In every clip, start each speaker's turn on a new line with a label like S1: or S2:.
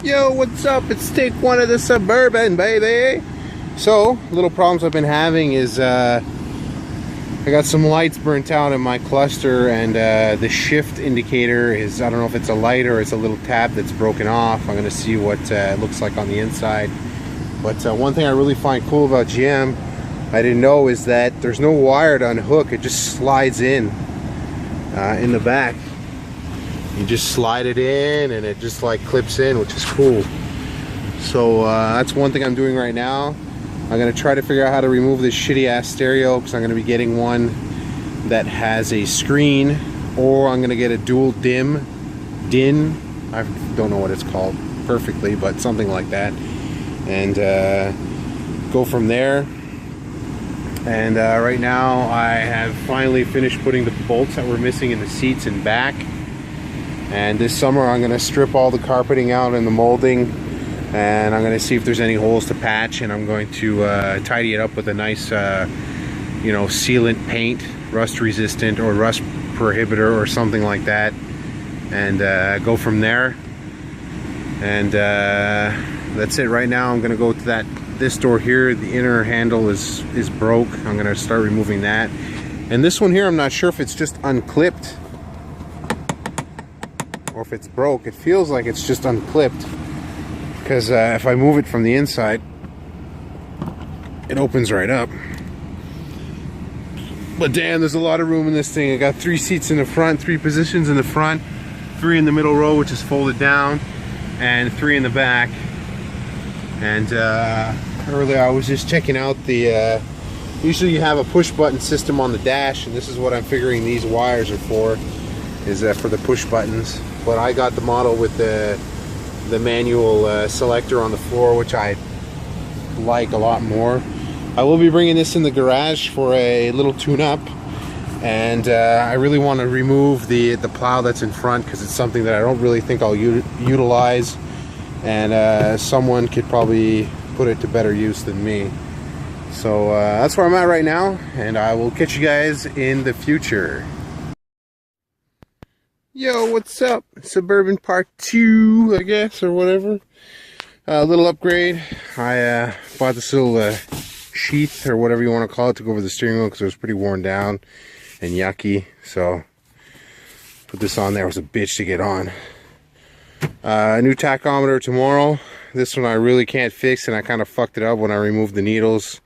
S1: Yo, what's up? It's take one of the Suburban, baby. So, little problems I've been having is I got some lights burnt out in my cluster, and the shift indicator is, I don't know if it's a light or it's a little tab that's broken off. I'm going to see what it looks like on the inside. But one thing I really find cool about GM, I didn't know, is that there's no wire to unhook. It just slides in the back. You just slide it in and it just like clips in, which is cool. So that's one thing I'm doing right now. I'm going to try to figure out how to remove this shitty ass stereo, because I'm going to be getting one that has a screen, or I'm going to get a dual DIN. I don't know what it's called perfectly, but something like that, and go from there. And right now I have finally finished putting the bolts that were missing in the seats and back. And this summer I'm going to strip all the carpeting out and the molding, and I'm going to see if there's any holes to patch, and I'm going to tidy it up with a nice sealant paint, rust resistant or rust prohibitor or something like that, and go from there. And that's it. Right now I'm going to go to this door here. The inner handle is broke. I'm going to start removing that. And this one here, I'm not sure if it's just unclipped or if it's broke. It feels like it's just unclipped, because if I move it from the inside, it opens right up. But damn, there's a lot of room in this thing. I got 3 seats in the front, 3 positions in the front, 3 in the middle row, which is folded down, and 3 in the back. And earlier I was just checking out the usually you have a push button system on the dash, and this is what I'm figuring these wires are for, is for the push buttons. But I got the model with the manual selector on the floor, which I like a lot more. I will be bringing this in the garage for a little tune-up, and I really want to remove the plow that's in front, because it's something that I don't really think I'll utilize, and someone could probably put it to better use than me. So that's where I'm at right now, and I will catch you guys in the future. Yo, what's up? Suburban Part 2, I guess, or whatever. A little upgrade. I bought this little sheath, or whatever you want to call it, to go over the steering wheel, because it was pretty worn down and yucky. So put this on there. It was a bitch to get on. A new tachometer tomorrow. This one I really can't fix, and I kind of fucked it up when I removed the needles.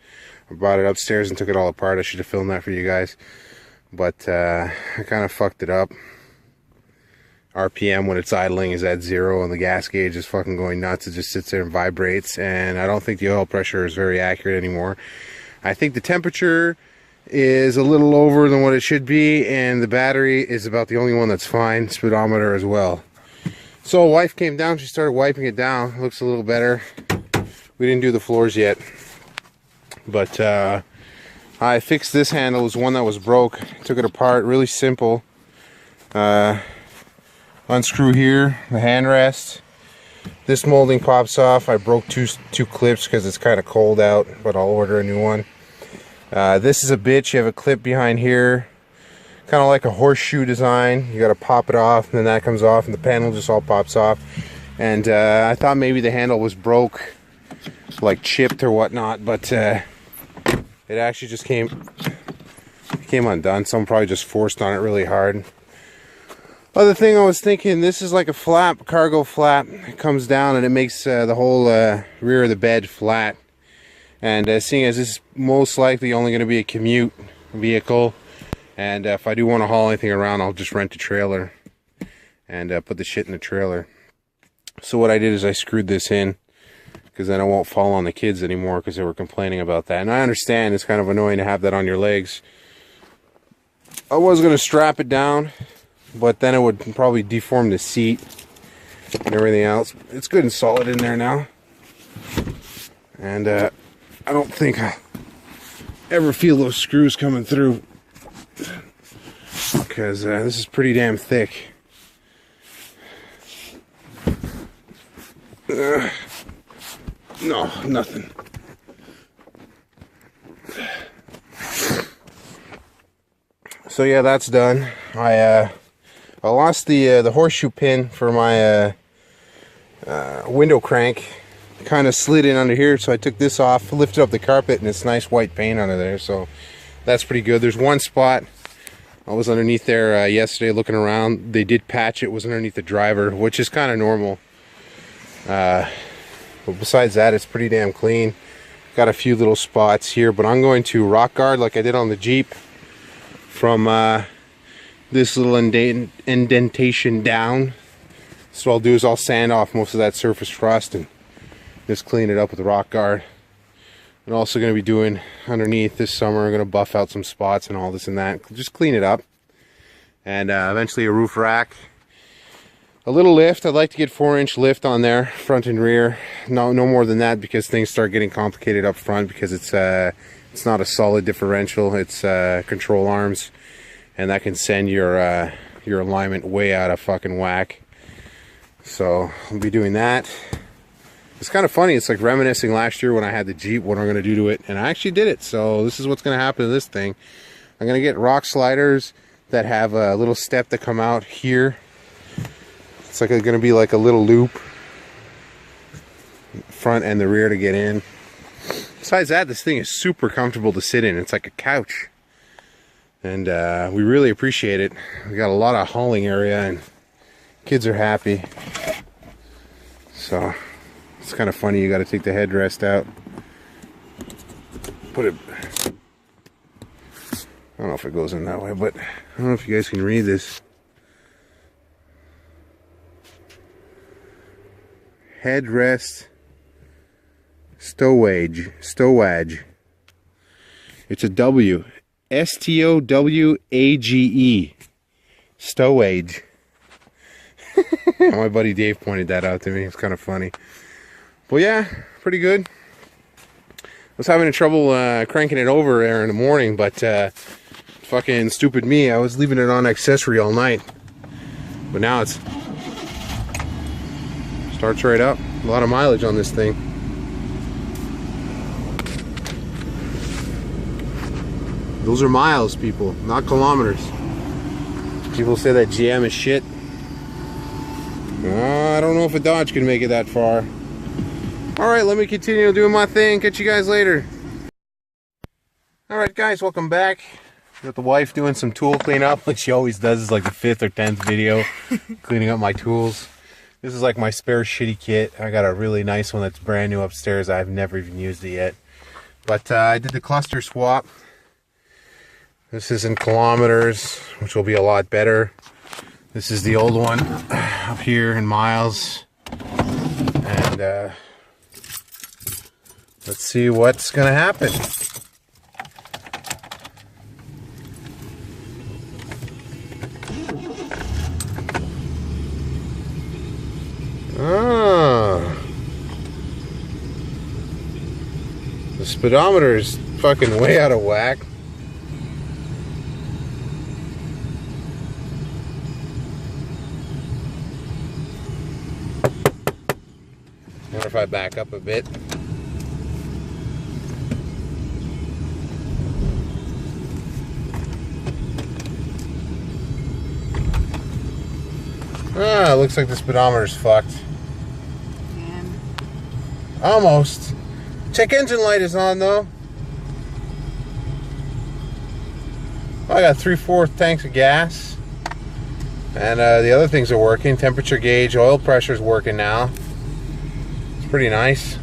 S1: I brought it upstairs and took it all apart. I should have filmed that for you guys, but I kind of fucked it up. RPM when it's idling is at 0, and the gas gauge is fucking going nuts. It just sits there and vibrates, and I don't think the oil pressure is very accurate anymore. I think the temperature is a little over than what it should be, and the battery is about the only one that's fine. Speedometer as well. So wife came down, she started wiping it down. It looks a little better. We didn't do the floors yet, but I fixed this handle. It was one that was broke. Took it apart, really simple. Unscrew here, the handrest. This molding pops off. I broke two clips because it's kind of cold out, but I'll order a new one. This is a bitch. You have a clip behind here, kind of like a horseshoe design. You got to pop it off, and then that comes off, and the panel just all pops off. And I thought maybe the handle was broke, like chipped or whatnot, but it actually just came undone. Someone probably just forced on it really hard. Other thing I was thinking, this is like a flap, cargo flap. It comes down and it makes the whole rear of the bed flat. And seeing as this is most likely only going to be a commute vehicle, and if I do want to haul anything around, I'll just rent a trailer and put the shit in the trailer. So what I did is I screwed this in, because then it won't fall on the kids anymore, because they were complaining about that. And I understand it's kind of annoying to have that on your legs. I was going to strap it down, but then it would probably deform the seat and everything else. It's good and solid in there now, and I don't think I ever feel those screws coming through, because this is pretty damn thick. No, nothing. So yeah, that's done. I lost the horseshoe pin for my window crank kind of slid in under here, so I took this off, lifted up the carpet, and it's nice white paint under there, so that's pretty good. There's one spot I was underneath there yesterday looking around. They did patch it, was underneath the driver, which is kind of normal. But besides that, it's pretty damn clean. Got a few little spots here, but I'm going to rock guard like I did on the Jeep from this little indentation down. So what I'll do is I'll sand off most of that surface rust and just clean it up with the rock guard. I'm also going to be doing underneath this summer. I'm going to buff out some spots and all this and that. Just clean it up. And eventually a roof rack. A little lift. I'd like to get 4-inch lift on there, front and rear. No more than that, because things start getting complicated up front, because it's not a solid differential. It's control arms, and that can send your alignment way out of fucking whack. So I'll be doing that. It's kind of funny. It's like reminiscing last year when I had the Jeep, what I'm going to do to it, and I actually did it. So this is what's going to happen to this thing. I'm going to get rock sliders that have a little step that come out here. It's like going to be like a little loop, front and the rear, to get in. Besides that, this thing is super comfortable to sit in. It's like a couch, and we really appreciate it. We got a lot of hauling area, and kids are happy. So it's kind of funny. You got to take the headrest out, put it. I don't know if it goes in that way, but I don't know if you guys can read this. Headrest stowage. It's a W. S-T-O-W-A-G-E. Stowage. My buddy Dave pointed that out to me. It's kind of funny. Well, yeah, pretty good. I was having trouble cranking it over there in the morning, but fucking stupid me, I was leaving it on accessory all night. But now it's starts right up. A lot of mileage on this thing. Those are miles, people, not kilometers. People say that GM is shit. I don't know if a Dodge can make it that far. Alright, let me continue doing my thing. Catch you guys later. Alright guys, welcome back. Got the wife doing some tool cleanup like she always does. It's like the 5th or 10th video cleaning up my tools. This is like my spare shitty kit. I got a really nice one that's brand new upstairs. I've never even used it yet. But I did the cluster swap. This is in kilometers, which will be a lot better. This is the old one up here in miles. And let's see what's gonna happen. The speedometer is fucking way out of whack. I wonder if I back up a bit. Looks like the speedometer's fucked. And almost. Check engine light is on though. I got 3/4 tanks of gas. And the other things are working. Temperature gauge, oil pressure is working now. It's pretty nice.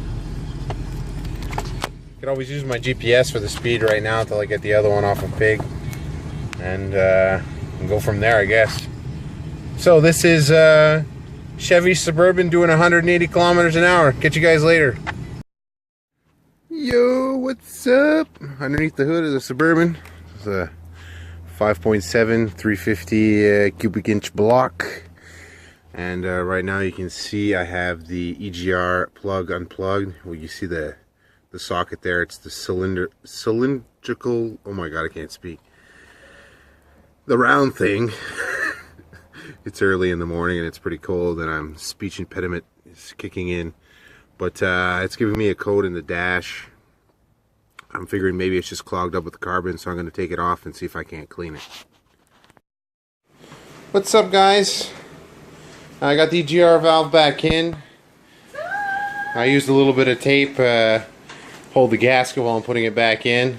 S1: Could always use my GPS for the speed right now until I get the other one off of Pig. And go from there, I guess. So this is Chevy Suburban doing 180 kilometers an hour. Catch you guys later. Yo, what's up? Underneath the hood of the Suburban, it's a 5.7 350 cubic inch block. And right now you can see I have the EGR plug unplugged. Well, you see the socket there. It's the cylindrical. Oh my god, I can't speak. The round thing. It's early in the morning and it's pretty cold, and I'm speech impediment is kicking in. But it's giving me a code in the dash. I'm figuring maybe it's just clogged up with carbon, so I'm going to take it off and see if I can't clean it. What's up, guys? I got the EGR valve back in. I used a little bit of tape, hold the gasket while I'm putting it back in.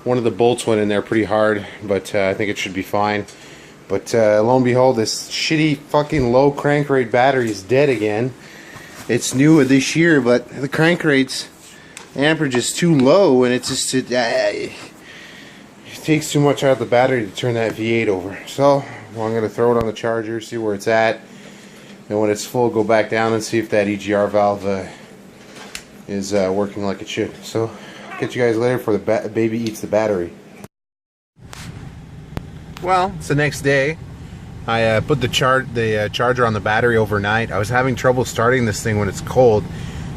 S1: One of the bolts went in there pretty hard, but I think it should be fine. But lo and behold, this shitty fucking low crank rate battery is dead again. It's new this year, but the crank rate's amperage is too low, and it's just it takes too much out of the battery to turn that V8 over. So I'm going to throw it on the charger, see where it's at, and when it's full, go back down and see if that EGR valve is working like it should. So I'll catch you guys later before the baby eats the battery. Well, it's the next day. I put the charger on the battery overnight. I was having trouble starting this thing when it's cold.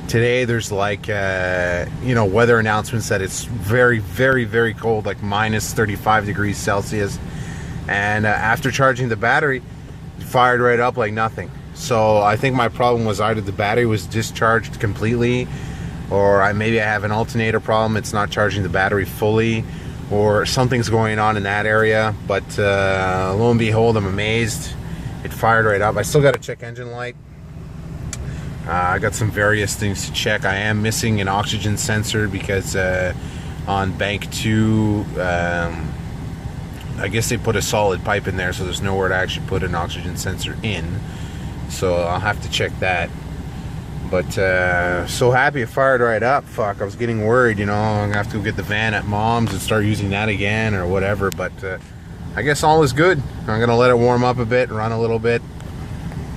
S1: Today there's like you know, weather announcements that it's very, very, very cold, like minus 35 degrees Celsius. And after charging the battery, it fired right up like nothing. So I think my problem was either the battery was discharged completely, or maybe I have an alternator problem. It's not charging the battery fully, or something's going on in that area. But lo and behold, I'm amazed. It fired right up. I still got to check engine light. I got some various things to check. I am missing an oxygen sensor because on bank 2, I guess they put a solid pipe in there, so there's nowhere to actually put an oxygen sensor in. So I'll have to check that. But so happy it fired right up. Fuck, I was getting worried, you know, I'm gonna have to go get the van at mom's and start using that again or whatever. But I guess all is good. I'm gonna let it warm up a bit, run a little bit,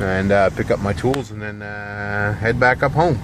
S1: and pick up my tools, and then head back up home.